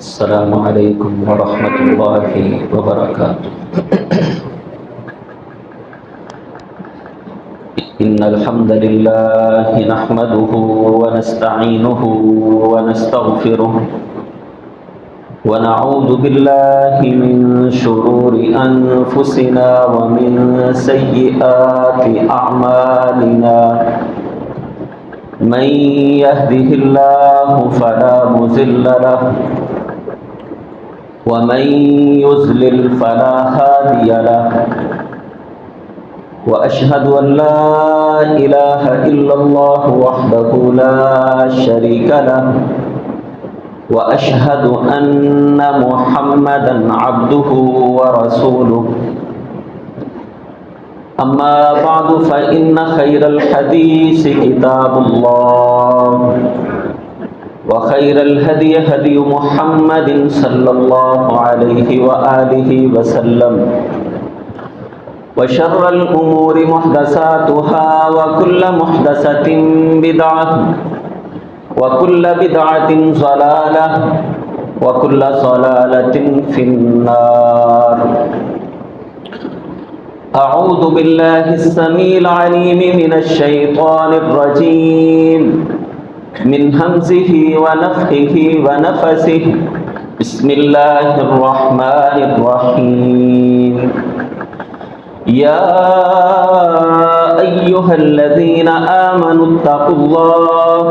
السلام عليكم ورحمة الله وبركاته. إن الحمد لله نحمده ونستعينه ونستغفره ونعوذ بالله من شرور أنفسنا ومن سيئات أعمالنا. من يهده الله فلا مضل له ومن يضلل فلا هادي له. وأشهد أن لا إله إلا الله وحده لا شريك له وأشهد أن محمدا عبده ورسوله. أما بعد فإن خير الحديث كتاب الله وخير الهدي هدي محمد صلى الله عليه وآله وسلم وشر الأمور محدثاتها وكل محدثة بدعة وكل بدعة ضلالة وكل ضلالة في النار. أعوذ بالله السميع العليم من الشيطان الرجيم من همزه ونفخه ونفسه. بسم الله الرحمن الرحيم. يا أيها الذين آمنوا اتقوا الله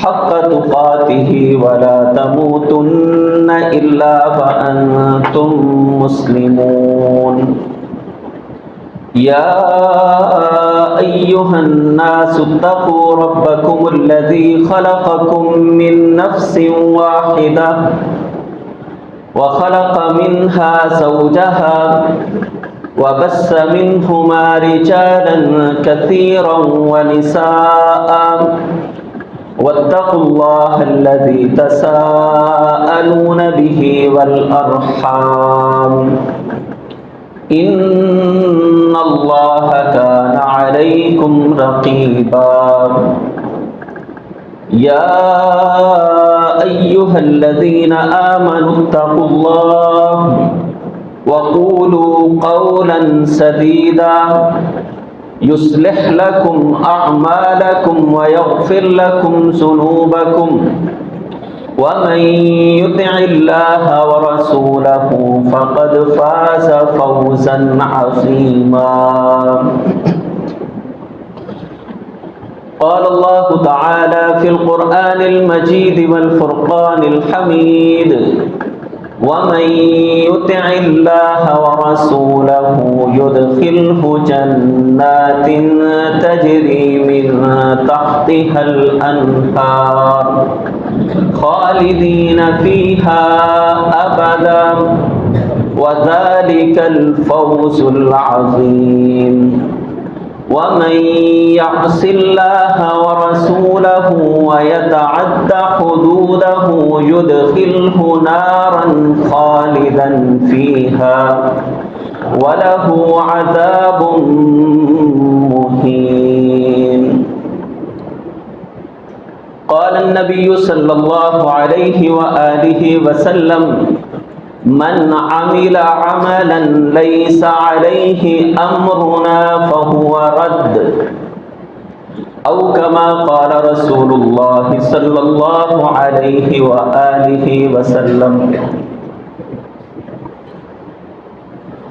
حق تقاته ولا تموتن إلا وأنتم مسلمون. يا أيها الناس اتقوا ربكم الذي خلقكم من نفس واحدة وخلق منها زوجها وبث منهما رجالا كثيرا ونساء واتقوا الله الذي تساءلون به والأرحام إن الله كان عليكم رقيبا. يا أيها الذين آمنوا اتقوا الله وقولوا قولا سديدا يصلح لكم أعمالكم ويغفر لكم ذنوبكم ومن يطع الله ورسوله فقد فاز فوزا عظيما. قال الله تعالى في القرآن المجيد والفرقان الحميد ومن يطع الله ورسوله يدخله جنات تجري من تحتها الأنهار خالدين فيها أبدا وذلك الفوز العظيم. ومن يعص الله ورسوله ويتعد حدوده يدخله نارا خالدا فيها وله عذاب مهين. قال النبي صلى الله عليه وآله وسلم من عمل عملا ليس عليه أمرنا فهو رد أو كما قال رسول الله صلى الله عليه وآله وسلم.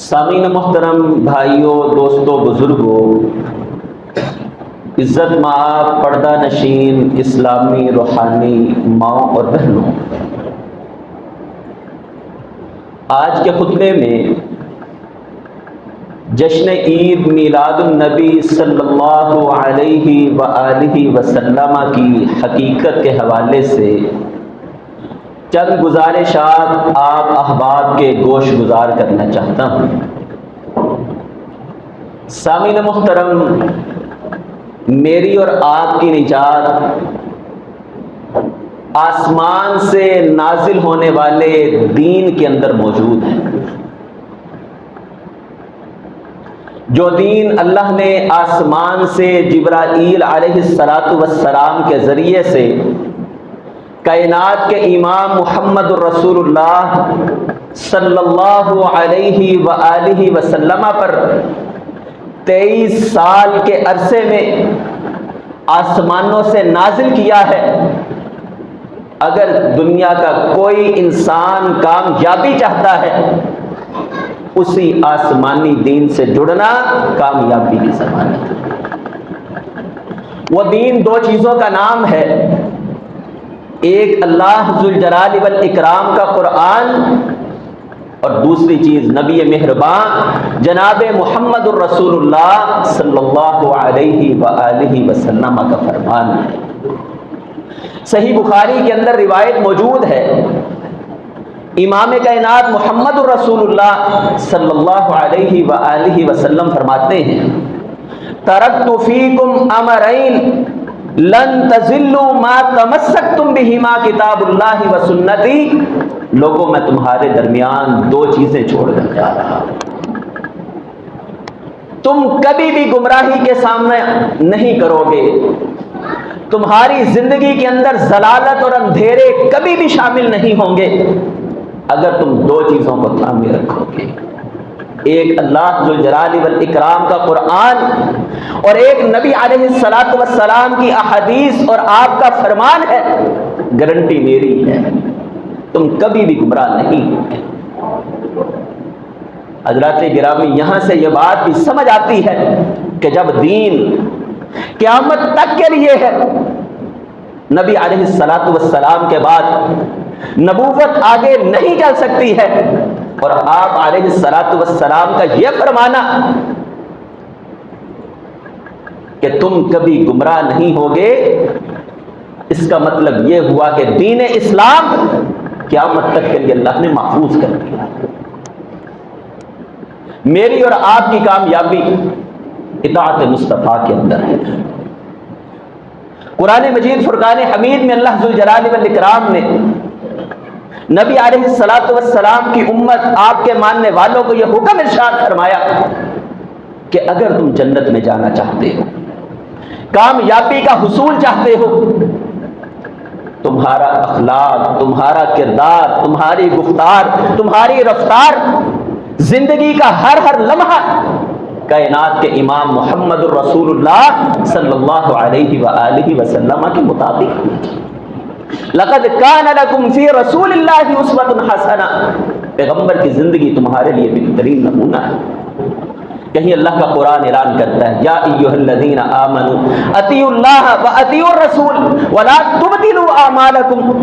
سامعین محترم، بھائیوں، دوستوں، بزرگوں، عزت مآب پردہ نشین اسلامی روحانی ماؤں اور بہنوں، آج کے خطبے میں جشن عید میلاد النبی صلی اللہ علیہ وآلہ وسلم کی حقیقت کے حوالے سے چند گزارشات آپ احباب کے گوش گزار کرنا چاہتا ہوں۔ سامعین محترم، میری اور آپ کی نجات آسمان سے نازل ہونے والے دین کے اندر موجود ہے۔ جو دین اللہ نے آسمان سے جبرائیل علیہ السلام کے ذریعے سے کائنات کے امام محمد الرسول اللہ صلی اللہ علیہ وآلہ وسلم پر 23 سال کے عرصے میں آسمانوں سے نازل کیا ہے، اگر دنیا کا کوئی انسان کامیابی چاہتا ہے، اسی آسمانی دین سے جڑنا کامیابی کی ضمانت ہے۔ وہ دین دو چیزوں کا نام ہے، ایک اللہ ذوالجلال والاکرام کا قرآن، اور دوسری چیز نبی مہربان جناب محمد الرسول اللہ صلی اللہ علیہ وآلہ وسلم کا فرمان ہے۔ صحیح بخاری کے اندر روایت موجود ہے، امام کائنات محمد الرسول اللہ صلی اللہ علیہ وآلہ وسلم فرماتے ہیں، ترکت فیکم امرین لن تضلوا ما تمسکتم بہما کتاب اللہ و سنتی، لوگوں میں تمہارے درمیان دو چیزیں چھوڑ کر جا رہا ہوں، تم کبھی بھی گمراہی کے سامنے نہیں کرو گے، تمہاری زندگی کے اندر ضلالت اور اندھیرے کبھی بھی شامل نہیں ہوں گے اگر تم دو چیزوں کو تھامے رکھو گے، ایک اللہ ذوالجلال والاکرام کا قرآن اور ایک نبی علیہ السلام کی احادیث اور آپ کا فرمان ہے۔ گارنٹی میری ہے، تم کبھی بھی گمراہ نہیں ہوگے۔ حضرات گرامی، یہاں سے یہ بات بھی سمجھ آتی ہے کہ جب دین قیامت تک کے لیے ہے، نبی علیہ السلام کے بعد نبوت آگے نہیں چل سکتی ہے، اور آپ علیہ السلام کا یہ فرمانا کہ تم کبھی گمراہ نہیں ہوگے، اس کا مطلب یہ ہوا کہ دین اسلام قیامت تک کے لیے اللہ نے محفوظ کر دیا۔ میری اور آپ کی کامیابی اطاعت مصطفیٰ کے اندر ہے۔ قرآن مجید فرقان حمید میں اللہ ذوالجلال والاکرام نے نبی علیہ السلام کی امت، آپ کے ماننے والوں کو یہ حکم ارشاد فرمایا کہ اگر تم جنت میں جانا چاہتے ہو، کامیابی کا حصول چاہتے ہو، تمہارا اخلاق، تمہارا کردار، تمہاری گفتار، تمہاری رفتار، زندگی کا ہر لمحہ کائنات کے امام محمد الرسول اللہ صلی اللہ علیہ وآلہ وسلم کے مطابق۔ لقد کان لکم فی رسول اللہ اسوۃ حسنہ، پیغمبر کی زندگی تمہارے لیے بہترین نمونہ ہے۔ کہیں اللہ کا قرآن اعلان کرتا ہے، یا ایھا الذین آمنوا اطیعوا اللہ واطیعوا الرسول ولا تبطلوا اعمالکم،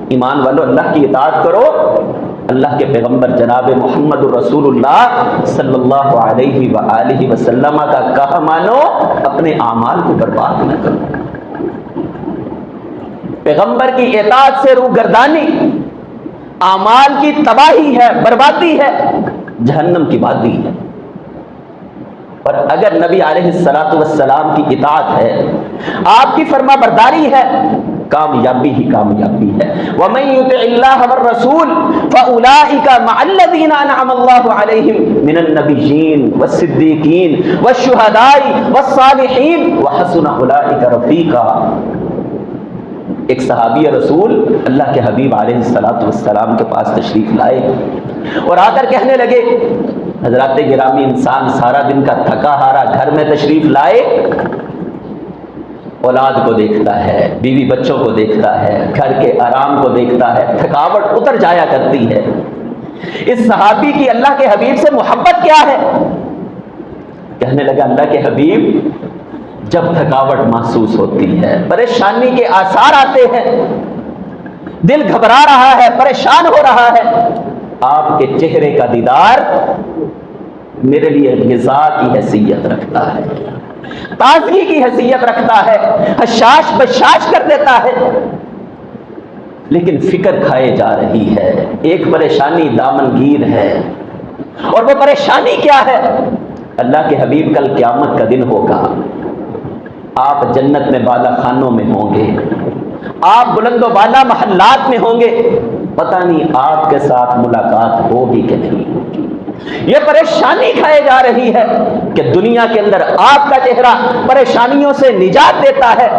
ایمان والو اللہ کی اطاعت کرو، اللہ کے پیغمبر جناب محمد الرسول اللہ صلی اللہ علیہ وآلہ وسلم کا کہا مانو، اپنے اعمال کو برباد نہ کرو۔ پیغمبر کی اطاعت سے روگردانی اعمال کی تباہی ہے، بربادی ہے، جہنم کی وادی ہے۔ اور اگر نبی علیہ السلام کی اطاعت ہے، آپ کی فرما برداری ہے، کامیابی ہی کامیابی ہے۔ وَمَن يُطِعِ اللَّهَ وَالرَّسُولَ فَأُولَٰئِكَ مَعَ الَّذِينَ أَنْعَمَ اللَّهُ عَلَيْهِم مِّنَ النَّبِيِّينَ وَالصِّدِّيقِينَ وَالشُّهَدَاءِ وَالصَّالِحِينَ وَحَسُنَ أُولَٰئِكَ رَفِيقًا۔ ایک صحابی رسول اللہ کے حبیب علیہ السلام کے پاس تشریف لائے اور آ کر کہنے لگے، حضرات گرامی، انسان سارا دن کا تھکا ہارا گھر میں تشریف لائے، اولاد کو دیکھتا ہے، بیوی بچوں کو دیکھتا ہے، گھر کے آرام کو دیکھتا ہے، تھکاوٹ اتر جایا کرتی ہے، اس صحابی کی اللہ کے حبیب سے محبت کیا ہے؟ کہنے لگا اللہ کے حبیب، جب تھکاوٹ محسوس ہوتی ہے، پریشانی کے آثار آتے ہیں، دل گھبرا رہا ہے، پریشان ہو رہا ہے، آپ کے چہرے کا دیدار میرے لیے غذا کی حیثیت رکھتا ہے، تازگی کی حیثیت رکھتا ہے، حشاش بشاش کر دیتا ہے۔ لیکن فکر کھائے جا رہی ہے، ایک پریشانی دامنگیر ہے، اور وہ پریشانی کیا ہے؟ اللہ کے حبیب کل قیامت کا دن ہوگا، آپ جنت میں بالا خانوں میں ہوں گے، آپ بلند و بالا محلات میں ہوں گے، پتہ نہیں آپ کے ساتھ ملاقات ہوگی کہ نہیں ہوگی۔ یہ پریشانی کھائے جا رہی ہے کہ دنیا کے اندر آپ کا چہرہ پریشانیوں سے نجات دیتا ہے،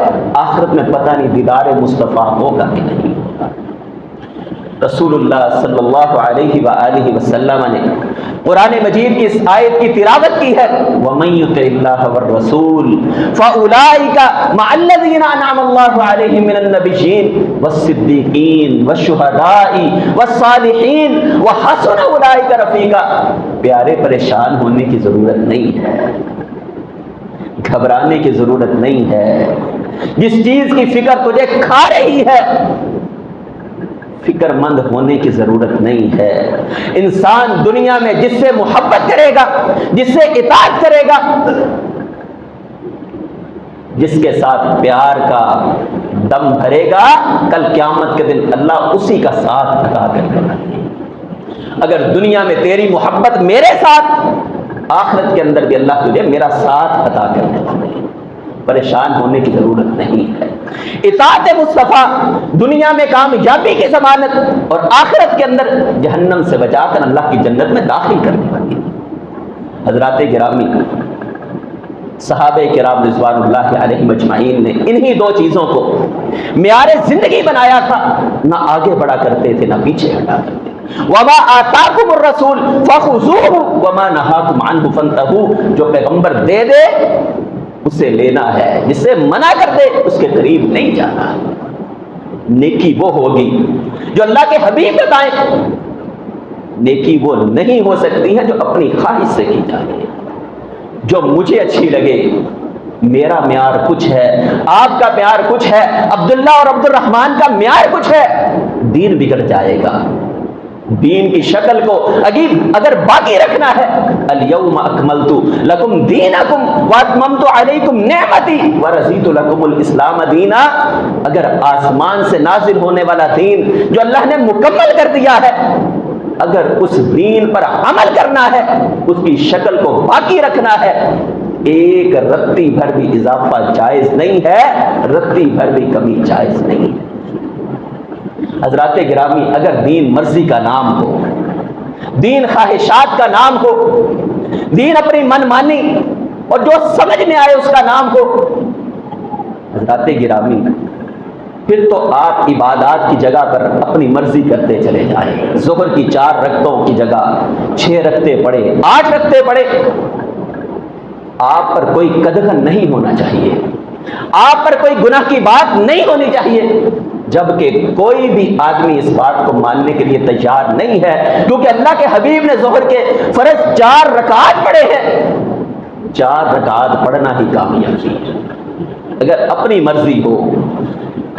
آخرت میں پتہ نہیں دیدار مصطفیٰ ہوگا کہ نہیں ہوگا۔ رسول اللہ صلی اللہ علیہ وآلہ وسلم نے قرآن مجید کی اس آیت کی تلاوت کی ہے، وَمَن يُطِعِ اللَّهَ وَالرَّسُولَ فَأُولَٰئِكَ مَعَ الَّذِينَ أَنْعَمَ اللَّهُ عَلَيْهِم مِّنَ النَّبِيِّينَ وَالصِّدِّيقِينَ وَالشُّهَدَاءِ وَالصَّالِحِينَ وَحَسُنَ أُولَٰئِكَ رَفِيقًا۔ پیارے، پریشان ہونے کی ضرورت نہیں ہے، گھبرانے کی ضرورت نہیں ہے۔ جس چیز کی فکر تجھے کھا رہی ہے، فکر مند ہونے کی ضرورت نہیں ہے۔ انسان دنیا میں جس سے محبت کرے گا، جس سے اطاعت کرے گا، جس کے ساتھ پیار کا دم بھرے گا، کل قیامت کے دن اللہ اسی کا ساتھ عطا کرے گا۔ اگر دنیا میں تیری محبت میرے ساتھ، آخرت کے اندر بھی اللہ تجھے میرا ساتھ عطا کرنے والا ہے۔ پریشان ہونے کی ضرورت نہیں ہے۔ اطاعت مصطفیٰ دنیا میں کامیابی کی ضمانت، اور آخرت کے اندر جہنم سے بچا کر اللہ کی جنت میں داخل کرنے والی ہے۔ حضرات گرامی، صحابہ کرام رضوان اللہ علیہم اجمعین نے انہی دو چیزوں کو معیار زندگی بنایا تھا، نہ آگے بڑھا کرتے تھے، نہ پیچھے ہٹا کرتے۔ وَمَا آتَاكُمُ الرَّسُولُ فَخُذُوهُ وَمَا نَهَاكُمْ عَنْهُ فَانْتَهُوا۔ جو پیغمبر دے دے اسے لینا ہے، جس سے منع کر دے اس کے قریب نہیں جانا۔ نیکی وہ ہوگی جو اللہ کے حبیب بتائیں، نیکی وہ نہیں ہو سکتی ہے جو اپنی خواہش سے کی جائے۔ جو مجھے اچھی لگے، میرا معیار کچھ ہے، آپ کا معیار کچھ ہے، عبداللہ اور عبد الرحمن کا معیار کچھ ہے، دین بگڑ جائے گا۔ دین کی شکل کو اگر باقی رکھنا ہے، الیوم اکملت لکم دینکم واتممت علیکم نعمتی ورضیت لکم الاسلام دینا، اگر آسمان سے نازل ہونے والا دین جو اللہ نے مکمل کر دیا ہے، اگر اس دین پر عمل کرنا ہے، اس کی شکل کو باقی رکھنا ہے، ایک رتی بھر بھی اضافہ جائز نہیں ہے، رتی بھر بھی کمی جائز نہیں ہے۔ حضرات گرامی، اگر دین مرضی کا نام ہو، دین خواہشات کا نام ہو، دین اپنی من مانی اور جو سمجھ میں آئے اس کا نام ہو، حضرات گرامی، پھر تو آپ عبادات کی جگہ پر اپنی مرضی کرتے چلے جائیں۔ ظہر کی 4 رکعتوں کی جگہ 6 رکعتیں پڑھے، 8 رکعتیں پڑھے، آپ پر کوئی قدغن نہیں ہونا چاہیے، آپ پر کوئی گناہ کی بات نہیں ہونی چاہیے، جبکہ کوئی بھی آدمی اس بات کو ماننے کے لیے تیار نہیں ہے، کیونکہ اللہ کے حبیب نے ظہر کے فرض 4 رکعات پڑھے ہیں۔ 4 رکعات پڑھنا ہی کامیابی ہے۔ اگر اپنی مرضی ہو،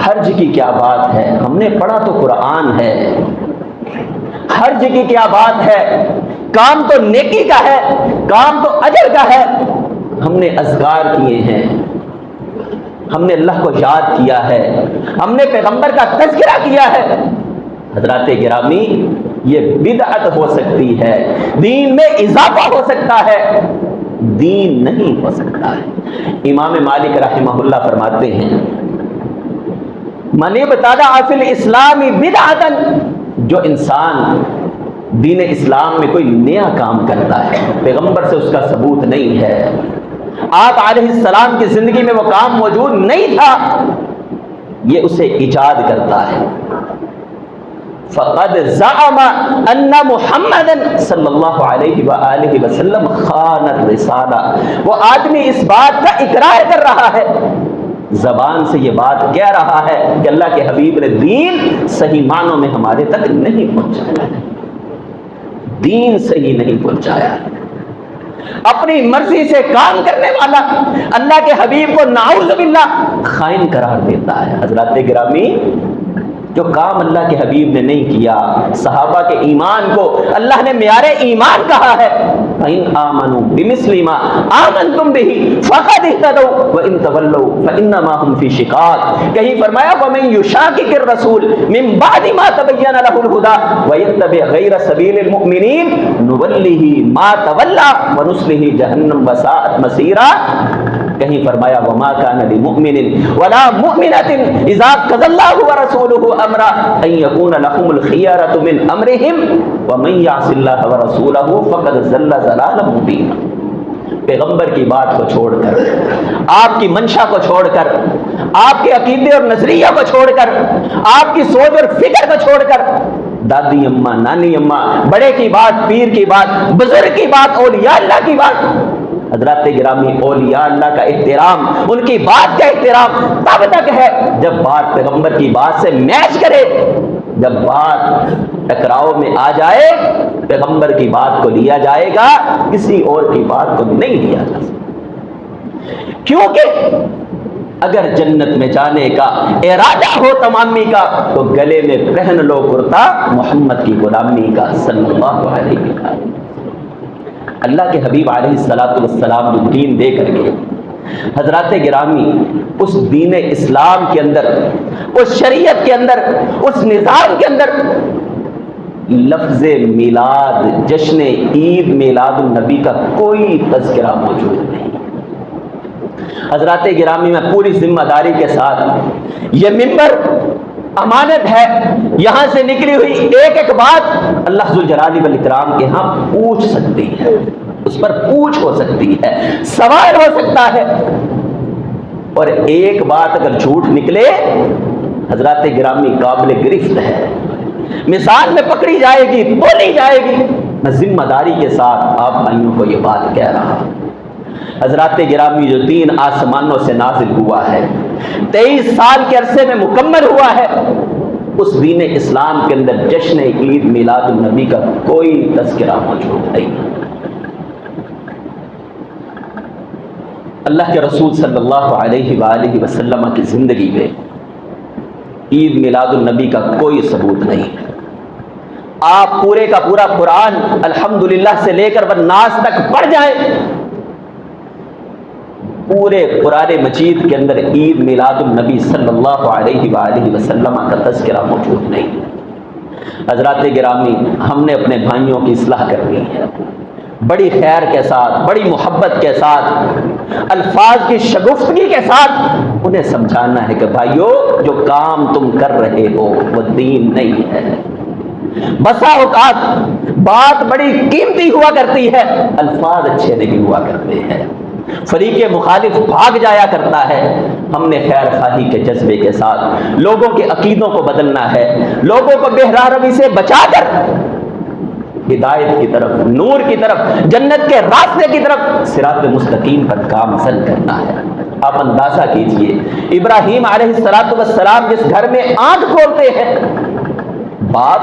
حرج کی کیا بات ہے، ہم نے پڑھا تو قرآن ہے، حرج کی کیا بات ہے، کام تو نیکی کا ہے، کام تو اجر کا ہے، ہم نے اذکار کیے ہیں، ہم نے اللہ کو یاد کیا ہے، ہم نے پیغمبر کا تذکرہ کیا ہے۔ حضرات گرامی، یہ بدعت ہو سکتی ہے، دین میں اضافہ ہو سکتا ہے، دین نہیں ہو سکتا ہے۔ امام مالک رحمہ اللہ فرماتے ہیں، من ابتدع فی الاسلام بدعتا، جو انسان دین اسلام میں کوئی نیا کام کرتا ہے، پیغمبر سے اس کا ثبوت نہیں ہے، آپ علیہ السلام کی زندگی میں وہ کام موجود نہیں تھا، یہ اسے ایجاد کرتا ہے، فقد زعم ان محمد صلی اللہ علیہ وآلہ وسلم خان الرسالہ، وہ آدمی اس بات کا اقرار کر رہا ہے، زبان سے یہ بات کہہ رہا ہے کہ اللہ کے حبیب نے دین صحیح معنوں میں ہمارے تک نہیں پہنچایا۔ دین صحیح نہیں پہنچایا، اپنی مرضی سے کام کرنے والا اللہ کے حبیب کو نعوذ باللہ خائن قرار دیتا ہے۔ حضرات گرامی، جو کام اللہ کے حبیب نے نہیں کیا، صحابہ کے ایمان کو اللہ نے معیار ایمان کہا ہے، فَإِنْ آمَنُوا بِمِثْلِ مَا آمَنْتُمْ بِهِ فَقَدِ اهْتَدَوْا وَإِنْ تَوَلَّوْا فَإِنَّمَا هُمْ فِي شِقَاقٍ۔ کہیں فرمایا وَمَنْ يُشَاقِقِ الرَّسُولَ مِنْ بَعْدِ مَا تَبَيَّنَ لَهُ الْهُدَى وَيَتَّبِعْ غَيْرَ سَبِيلِ الْمُؤْمِنِينَ نُوَلِّهِ مَا تَوَلَّى وَنُصْلِهِ جَهَنَّمَ وَسَاءَتْ مَصِيرًا۔ کہیں فرمایا وما كان لمؤمن ولا مؤمنة اذا قضى الله ورسوله امرا ان يكون لهم الخيارة من امرهم ومن يعص الله ورسوله فقد ضل ضلالا مبينا۔ پیغمبر کی بات کو چھوڑ کر، آپ کی منشا کو چھوڑ کر، آپ کے عقیدے اور نظریہ کو چھوڑ کر، آپ کی سوچ اور فکر کو چھوڑ کر، دادی اماں، نانی اماں، بڑے کی بات، پیر کی بات، بزرگ کی بات، اولیاء اللہ کی بات، حضرات گرامی، اولیاء اللہ کا احترام، ان کی بات کا احترام تب تک ہے جب بات پیغمبر کی بات سے میچ کرے۔ جب بات ٹکراؤ میں آ جائے، پیغمبر کی بات کو لیا جائے گا، کسی اور کی بات کو نہیں لیا جا سکتا، کیونکہ اگر جنت میں جانے کا ارادہ ہو تمامی کا تو گلے میں پہن لو کرتا محمد کی غلامی کا صلی اللہ علیہ وسلم۔ اللہ کے حبیب علیہ السلام جو دین دے کر گئے، حضرات گرامی، اس دین اسلام کے اندر، اس شریعت کے اندر، اس نظام کے اندر لفظ میلاد، جشن عید میلاد النبی کا کوئی تذکرہ موجود نہیں۔ حضرات گرامی، میں پوری ذمہ داری کے ساتھ، یہ منبر امانت ہے، یہاں سے نکلی ہوئی ایک ایک بات اللہ ذوالجلال والاکرام کے ہاں پوچھ سکتی ہے، اس پر پوچھ ہو سکتی ہے، سوال ہو سکتا ہے، اور ایک بات اگر جھوٹ نکلے حضرات گرامی قابل گرفت ہے، مثال میں پکڑی جائے گی، بولی جائے گی۔ میں ذمہ داری کے ساتھ آپ بھائیوں کو یہ بات کہہ رہا ہوں۔ حضرات گرامی، جو دین آسمانوں سے نازل ہوا ہے، 23 سال کے عرصے میں مکمل ہوا ہے، اس دین اسلام کے اندر جشن عید میلاد النبی کا کوئی تذکرہ موجود نہیں۔ اللہ کے رسول صلی اللہ علیہ وآلہ وسلم کی زندگی میں عید میلاد النبی کا کوئی ثبوت نہیں ہے۔ آپ پورے کا پورا قرآن الحمدللہ سے لے کر والناس تک پڑھ جائیں، پورے قرآن مجید کے اندر عید میلاد النبی صلی اللہ علیہ وآلہ وسلم کا تذکرہ موجود نہیں۔ حضرات گرامی، ہم نے اپنے بھائیوں کی اصلاح کرنی ہے، بڑی خیر کے ساتھ، بڑی محبت کے ساتھ، الفاظ کی شگفتگی کے ساتھ انہیں سمجھانا ہے کہ بھائیو، جو کام تم کر رہے ہو وہ دین نہیں ہے۔ بسا اوقات بات بڑی قیمتی ہوا کرتی ہے، الفاظ اچھے نہیں ہوا کرتے ہیں، فریق مخالف بھاگ جایا کرتا ہے۔ ہم نے خیر خواہی کے جذبے کے ساتھ لوگوں کے عقیدوں کو بدلنا ہے، لوگوں کو بے راہروی سے بچا کر ہدایت کی طرف، نور کی طرف، جنت کے راستے کی طرف، صراط مستقیم پر گامزن کرنا ہے۔ آپ اندازہ کیجئے، ابراہیم علیہ السلام جس گھر میں آنکھ کھولتے ہیں، باپ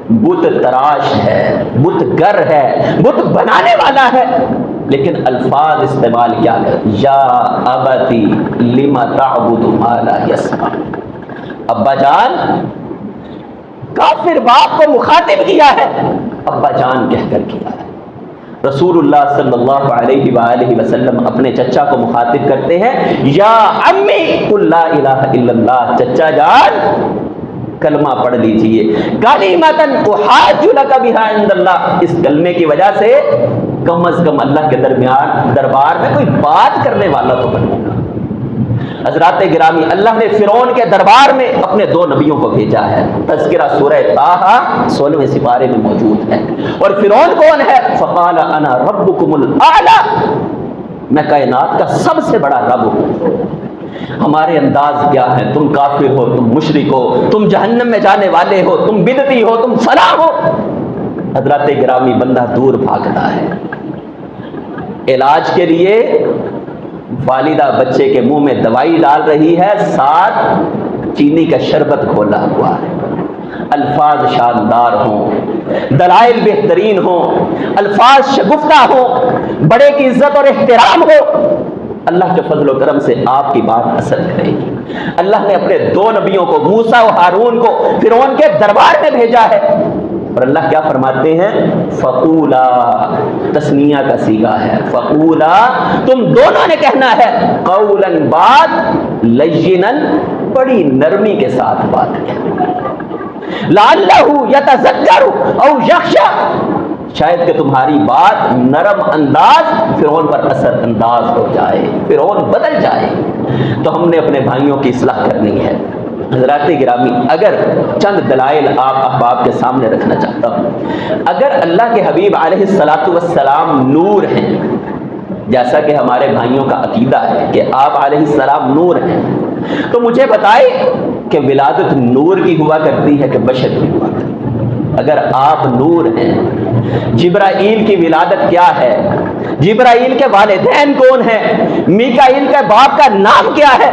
بت تراش ہے، بت گر ہے، بت بنانے والا ہے، لیکن الفاظ استعمال کیا کر، یا ابتی لما تعبد ما لا یسمع۔ ابا جان، کافر باپ کو مخاطب کیا ہے، ابا جان کہہ کر کیا ہے۔ رسول اللہ صلی اللہ علیہ وآلہ وسلم اپنے چچا کو مخاطب کرتے ہیں، یا امی قل لا الہ الا اللہ، چچا جان کلمہ پڑھ لیجئے، کلمۃ احاج لک بہا عند اللہ، اس کلمے کی وجہ سے کم از کم اللہ کے دربار میں کوئی بات کرنے والا تو بنوں گا۔ حضرات گرامی، اللہ نے فرعون کے دربار میں اپنے 2 نبیوں کو بھیجا ہے، تذکرہ سورہ طٰہٰ 16ویں سپارے میں موجود ہے، اور فرعون کون ہے؟ فقال انا ربکم الاعلی، میں کائنات کا سب سے بڑا رب ہوں۔ ہمارے انداز کیا ہے، تم کافر ہو، تم مشرک ہو، تم جہنم میں جانے والے ہو، تم بدعتی ہو، تم فلاں ہو۔ حضرات گرامی، بندہ دور بھاگتا ہے، علاج کے لیے والدہ بچے کے منہ میں دوائی ڈال رہی ہے، ساتھ چینی کا شربت کھولا ہوا ہے، الفاظ شاندار ہوں، دلائل بہترین ہوں، الفاظ شگفتہ ہوں، بڑے کی عزت اور احترام ہو، اللہ کے فضل و کرم سے آپ کی بات اثر کرے گی۔ اللہ نے اپنے دو نبیوں کو، موسیٰ و ہارون کو، فرعون کے دربار میں بھیجا ہے، اور اللہ کیا فرماتے ہیں؟ فقولا، تثنیہ کا صیغہ ہے، فقولا، تم دونوں نے کہنا ہے، قولا، بات، لینا، بڑی نرمی کے ساتھ بات کہنا، لعلہ یتذکر او یخشی، شاید کہ تمہاری بات نرم انداز فرعون پر اثر انداز ہو جائے، فرعون بدل جائے۔ تو ہم نے اپنے بھائیوں کی اصلاح کرنی ہے۔ حضرات گرامی، اگر چند دلائل آپ احباب کے سامنے رکھنا چاہتا ہوں، اگر اللہ کے حبیب علیہ الصلاۃ والسلام نور ہیں، جیسا کہ ہمارے بھائیوں کا عقیدہ ہے کہ آپ علیہ السلام نور ہیں، تو مجھے بتائے کہ ولادت نور کی ہوا کرتی ہے کہ بشر کی ہوا کرتی ہے؟ اگر آپ نور ہیں، جبرائیل کی ولادت کیا ہے؟ جبرائیل کے والدین کون ہیں؟ میکائیل کے باپ کا نام کیا ہے؟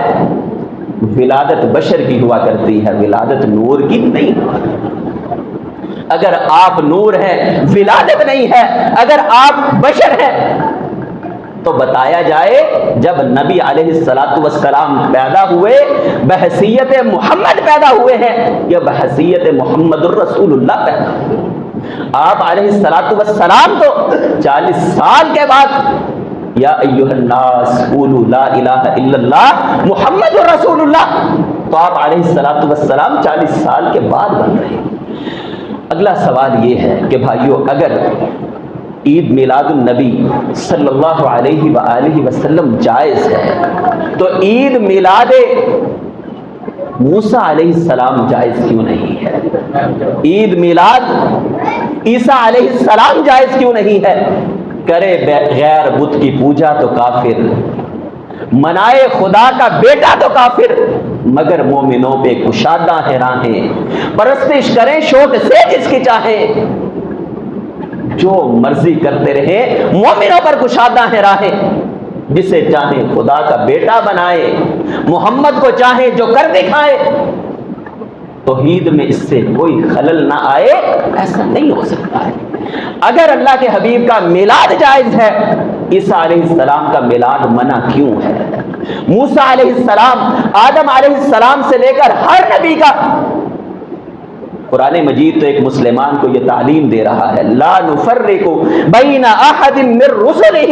ولادت بشر کی ہوا کرتی ہے، ولادت نور کی نہیں ہوا کرتی۔ اگر آپ نور ہیں، ولادت نہیں ہے، اگر آپ بشر ہیں، تو بتایا جائے جب نبی علیہ الصلاۃ والسلام پیدا ہوئے بحیثیت محمد پیدا ہوئے ہیں یا بحیثیت محمد الرسول اللہ پیدا ہوئے؟ آپ علیہ الصلاۃ والسلام تو 40 سال کے بعد یا ایھا الناس قولوا لا الہ الا اللہ محمد الرسول اللہ، تو آپ علیہ الصلاۃ والسلام 40 سال کے بعد بن رہے ہیں۔ اگلا سوال یہ ہے کہ بھائیو، اگر عید میلاد النبی صلی اللہ علیہ وآلہ وسلم جائز ہے تو عید میلاد موسیٰ علیہ السلام جائز کیوں نہیں ہے؟ عید میلاد عیسیٰ علیہ السلام جائز کیوں نہیں ہے؟ کرے غیر بت کی پوجا تو کافر، منائے خدا کا بیٹا تو کافر، مگر مومنوں پہ کشادہ ہیں راہیں، پرستش کریں شوق سے جس کی چاہیں، جو مرضی کرتے رہے مومنوں پر کشادہ ہیں راہیں، جسے چاہیں خدا کا بیٹا بنائے، محمد کو چاہیں جو کر دکھائے، توحید میں اس سے کوئی خلل نہ آئے، ایسا نہیں ہو سکتا ہے۔ اگر اللہ کے حبیب کا میلاد جائز ہے، عیسیٰ علیہ السلام کا میلاد منع کیوں ہے؟ موسیٰ علیہ السلام، آدم علیہ السلام سے لے کر ہر نبی کا، قرآن مجید تو ایک مسلمان کو یہ تعلیم دے رہا ہے، لا نفرق بین احد من رسلہ،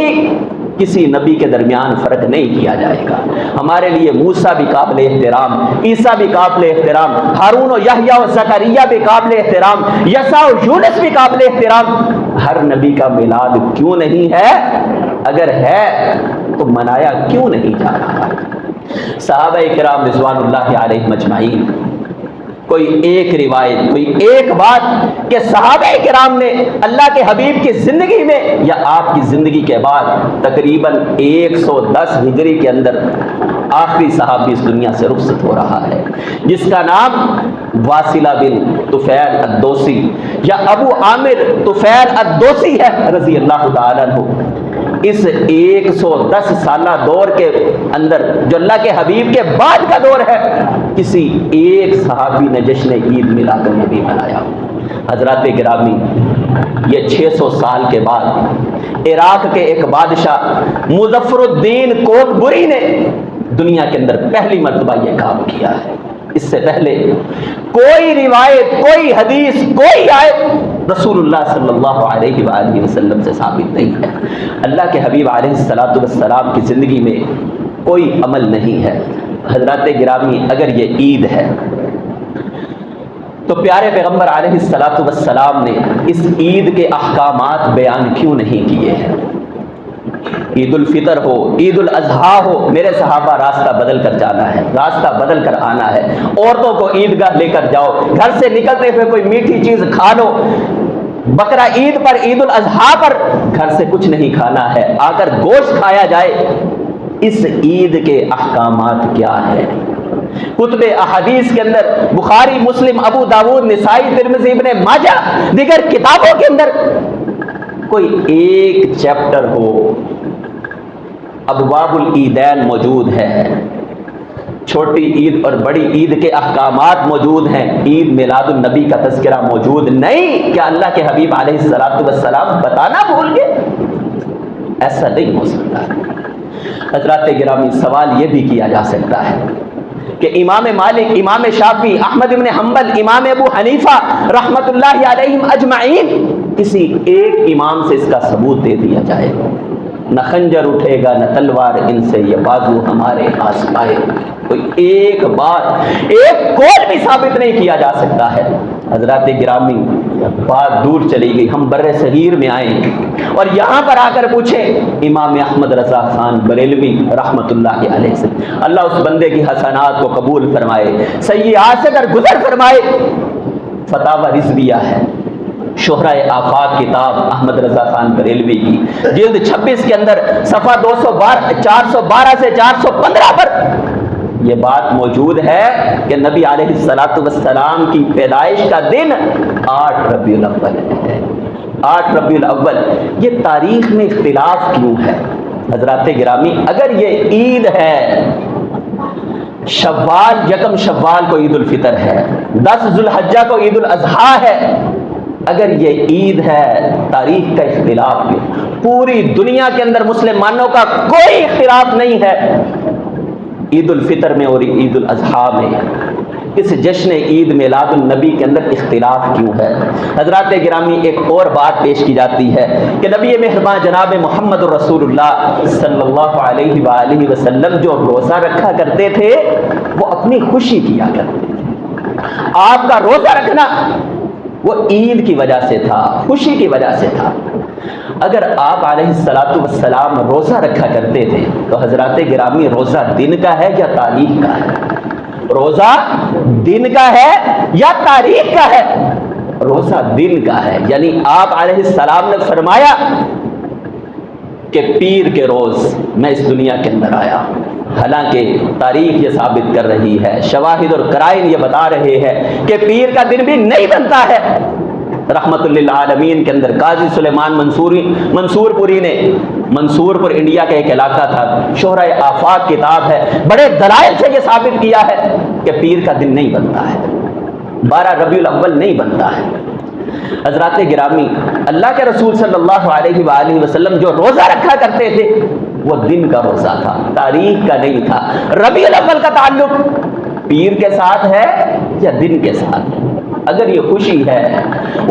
کسی نبی کے درمیان فرق نہیں کیا جائے گا۔ ہمارے لیے موسیٰ بھی قابل احترام، عیسیٰ بھی قابل احترام، ہارون و یحییٰ و زکریا بھی قابل احترام، یسوع و یونس بھی قابل احترام، ہر نبی کا میلاد کیوں نہیں ہے؟ اگر ہے تو منایا کیوں نہیں جا رہا؟ صحابہ کرام رضوان اللہ علیہم اجمعین، کوئی ایک روایت، کوئی ایک بات کہ صحابہ کرام نے اللہ کے حبیب کی زندگی میں یا آپ کی زندگی کے بعد تقریباً 110 ہجری کے اندر آخری صحابی اس دنیا سے رخصت ہو رہا ہے، جس کا نام واصلہ بن طفیل الدوسی یا ابو عامر طفیل الدوسی ہے رضی اللہ تعالیٰ عنہ۔ اس 110 سالہ دور کے اندر جو اللہ کے حبیب کے بعد کا دور ہے، کسی ایک صحابی نے جشن عید میلاد النبی منایا۔ حضرات گرامی، یہ 600 سال کے بعد عراق کے ایک بادشاہ مظفر الدین کوکبری نے دنیا کے اندر پہلی مرتبہ یہ کام کیا ہے۔ اس سے پہلے کوئی روایت، کوئی حدیث، کوئی آیت رسول اللہ صلی اللہ علیہ وآلہ وسلم سے ثابت نہیں ہے۔ اللہ کے حبیب علیہ الصلاۃ والسلام کی زندگی میں کوئی عمل نہیں ہے۔ حضرات گرامی، اگر یہ عید ہے تو پیارے پیغمبر علیہ الصلاۃ والسلام نے اس عید کے احکامات بیان کیوں نہیں کیے ہیں؟ عید الفطر ہو، عید الاضحیٰ ہو، میرے صحابہ راستہ بدل کر جانا ہے، راستہ بدل کر آنا ہے۔ عورتوں کو عیدگاہ لے کر جاؤ، گھر سے نکلتے ہوئے کوئی میٹھی چیز کھا لو، بقرہ عید پر، عید الاضحیٰ پر گھر سے کچھ نہیں کھانا ہے، آ کر گوشت کھایا جائے۔ اس عید کے احکامات کیا ہے؟ کتب احادیث کے اندر بخاری، مسلم، ابو داود، نسائی، ترمذی، ابن ماجہ، دیگر کتابوں کے اندر کوئی ایک چیپٹر ہو، ابواب العیدین موجود ہے، چھوٹی عید اور بڑی عید کے احکامات موجود ہیں، عید میلاد النبی کا تذکرہ موجود نہیں؟ کیا اللہ کے حبیب علیہ الصلوۃ والسلام بتانا بھول گئے؟ ایسا نہیں ہو سکتا۔ حضرات گرامی، سوال یہ بھی کیا جا سکتا ہے کہ امام مالک، امام شافعی، احمد بن حنبل، امام ابو حنیفہ رحمت اللہ علیہم اجمعین، کسی ایک امام سے اس کا ثبوت دے دیا جائے، نہ خنجر اٹھے گا نہ تلوار ان سے یہ بازو ہمارے آزمائے، کوئی ایک بات، ایک قول بھی ثابت نہیں کیا جا سکتا ہے۔ حضرات گرامی، بات دور چلی گئی، ہم بر صغیر میں آئیں اور یہاں پر آ کر پوچھیں امام احمد رضا خان بریلوی رحمت اللہ علیہ سے، اللہ اس بندے کی حسنات کو قبول فرمائے، سیئات سے در گزر فرمائے۔ فتاوی رضویہ ہے، شہرائے آفاق کتاب احمد رضا خان بریلوی کی، جلد 26 کے اندر صفحہ 412 سے 415 پر یہ بات موجود ہے کہ نبی علیہ الصلوۃ والسلام کی پیدائش کا دن 8 ربیع الاول ہے۔ 8 ربیع الاول، یہ تاریخ میں اختلاف کیوں ہے؟ حضرات گرامی، اگر یہ عید ہے، شوال، یکم شوال کو عید الفطر ہے، 10 ذوالحجہ کو عید الاضحیٰ ہے، اگر یہ عید ہے، تاریخ کا اختلاف کیوں؟ پوری دنیا کے اندر مسلمانوں کا کوئی اختلاف نہیں ہے عید الفطر میں اور عید الاضحیٰ میں، اس جشن عید میلاد النبی کے اندر اختلاف کیوں ہے؟ حضرات گرامی، ایک اور بات پیش کی جاتی ہے کہ نبی مہربان جناب محمد رسول اللہ صلی اللہ علیہ وآلہ وسلم جو روزہ رکھا کرتے تھے وہ اپنی خوشی کیا کرتے تھے۔ آپ کا روزہ رکھنا وہ عید کی وجہ سے تھا، خوشی کی وجہ سے تھا۔ اگر آپ علیہ الصلوۃ والسلام روزہ رکھا کرتے تھے تو حضرات گرامی، روزہ دن کا ہے یا تاریخ کا ہے؟ روزہ دن کا ہے یا تاریخ کا ہے؟ روزہ دن کا ہے، یعنی آپ علیہ السلام نے فرمایا کہ پیر کے روز میں اس دنیا کے اندر آیا، حالانکہ تاریخ یہ ثابت کر رہی ہے، شواہد اور قرائن یہ بتا رہے ہیں کہ پیر کا دن بھی نہیں بنتا ہے۔ رحمت للعالمین کے اندر قاضی سلیمان منصور پوری نے، منصور پور انڈیا کا ایک علاقہ تھا، شہرائے آفاق کتاب ہے، بڑے دلائل سے یہ ثابت کیا ہے کہ پیر کا دن نہیں بنتا ہے، 12 ربیع الاول نہیں بنتا ہے۔ حضرات گرامی، اللہ کے رسول صلی اللہ علیہ وآلہ وسلم جو روزہ رکھا کرتے تھے وہ دن کا روزہ تھا، تاریخ کا نہیں تھا۔ ربیع الاول کا تعلق پیر کے ساتھ ہے یا دن کے ساتھ ہے؟ اگر یہ خوشی ہے،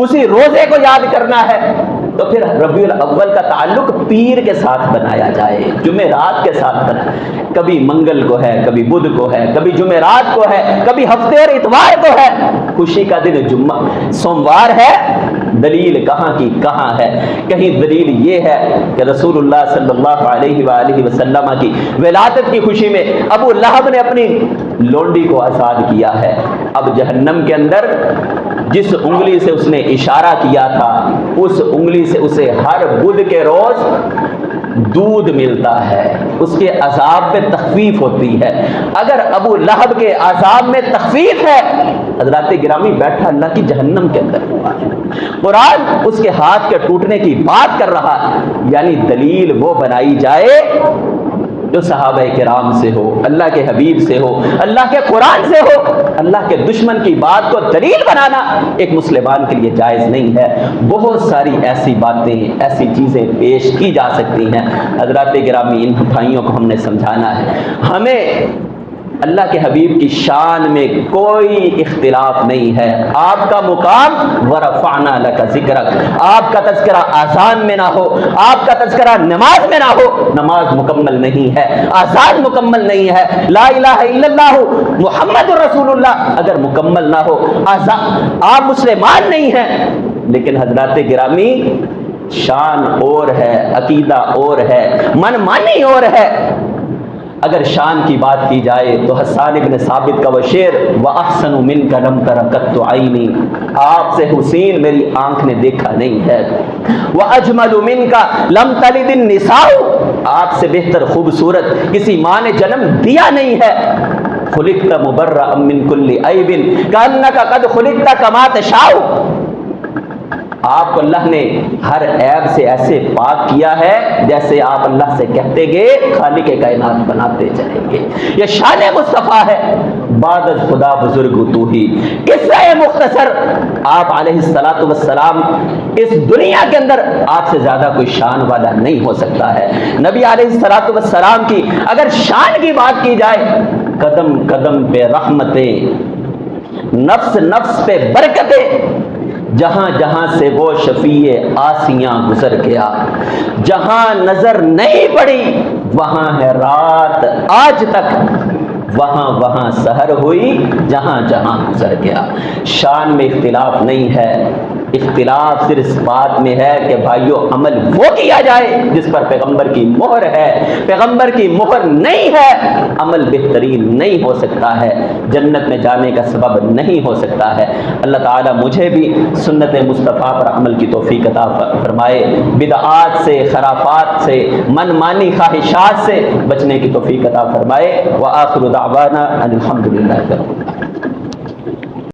اسی روزے کو یاد کرنا ہے، تو پھر ربیع الاول کا تعلق پیر کے ساتھ بنایا جائے، جمعرات کے ساتھ بنایا، کبھی منگل کو ہے، کبھی بدھ کو ہے، کبھی جمعرات کو ہے، کبھی ہفتے اور اتوار کو ہے، خوشی کا دن جمعہ سوموار ہے۔ دلیل کہاں کی کہاں ہے؟ کہیں دلیل یہ ہے کہ رسول اللہ صلی اللہ علیہ وآلہ وسلم کی ولادت کی خوشی میں ابو لہب نے اپنی لونڈی کو آزاد کیا ہے، اب جہنم کے اندر جس انگلی سے اس نے اشارہ کیا تھا اس انگلی سے اسے ہر بدھ کے روز دودھ ملتا ہے، اس کے عذاب میں تخفیف ہوتی ہے۔ اگر ابو لہب کے عذاب میں تخفیف ہے، حضرات گرامی، بیٹھا اللہ کی جہنم کے اندر ہوا ہے۔ قرآن اس کے ہاتھ کے ٹوٹنے کی بات کر رہا ہے، یعنی دلیل وہ بنائی جائے جو صحابہ کرام سے ہو، اللہ کے حبیب سے ہو، اللہ کے قرآن سے ہو۔ اللہ کے دشمن کی بات کو دلیل بنانا ایک مسلمان کے لیے جائز نہیں ہے۔ بہت ساری ایسی باتیں، ایسی چیزیں پیش کی جا سکتی ہیں۔ حضرات گرامی، ان بھائیوں کو ہم نے سمجھانا ہے، ہمیں اللہ کے حبیب کی شان میں کوئی اختلاف نہیں ہے۔ آپ کا مقام ورفعنا لک ذکرک، آپ کا تذکرہ آذان میں نہ ہو، آپ کا تذکرہ نماز میں نہ ہو، نماز مکمل نہیں ہے، آذان مکمل نہیں ہے، لا الہ الا اللہ محمد رسول اللہ اگر مکمل نہ ہو، آپ مسلمان نہیں ہیں۔ لیکن حضرات گرامی، شان اور ہے، عقیدہ اور ہے، من مانی اور ہے۔ اگر شان کی بات کی جائے تو حسان ابن ثابت کا وہ شعر، وَأَحْسَنُ مِنْكَ لَمْ تَرَ قَطُّ عَيْنِي، آپ سے حسین میری آنکھ نے دیکھا نہیں ہے۔ وَأَجْمَلُ مِنْكَ لَمْ تَلِدِ النِّسَاءُ، آپ سے بہتر خوبصورت کسی ماں نے جنم دیا نہیں ہے۔ خُلِقْتَ مُبَرَّأً مِنْ كُلِّ عَيْبٍ كَأَنَّكَ قَدْ خُلِقْتَ كَمَا تَشَاءُ، آپ کو اللہ نے ہر عیب سے ایسے پاک کیا ہے جیسے آپ اللہ سے کہتے گئے خالق کائنات بناتے چلیں گے. یہ شان مصطفیٰ ہے. بعد از خدا بزرگ تو ہی. قصہ مختصر، آپ علیہ الصلوۃ والسلام اس دنیا کے اندر آپ سے زیادہ کوئی شان والا نہیں ہو سکتا ہے. نبی علیہ الصلوۃ والسلام کی اگر شان کی بات کی جائے، قدم قدم پہ رحمتیں، نفس نفس پہ برکتیں، جہاں جہاں سے وہ شفیع آسیاں گزر گیا، جہاں نظر نہیں پڑی وہاں ہے رات آج تک، وہاں وہاں سحر ہوئی جہاں جہاں گزر گیا. شان میں اختلاف نہیں ہے، اختلاف صرف اس بات میں ہے کہ بھائیو عمل وہ کیا جائے جس پر پیغمبر کی مہر ہے. پیغمبر کی مہر نہیں ہے، عمل بہترین نہیں ہو سکتا ہے، جنت میں جانے کا سبب نہیں ہو سکتا ہے. اللہ تعالیٰ مجھے بھی سنت مصطفیٰ پر عمل کی توفیق عطا فرمائے، بدعات سے، خرافات سے، من مانی خواہشات سے بچنے کی توفیق عطا فرمائے. وآخر دعوانا ان الحمد للہ رب العالمین.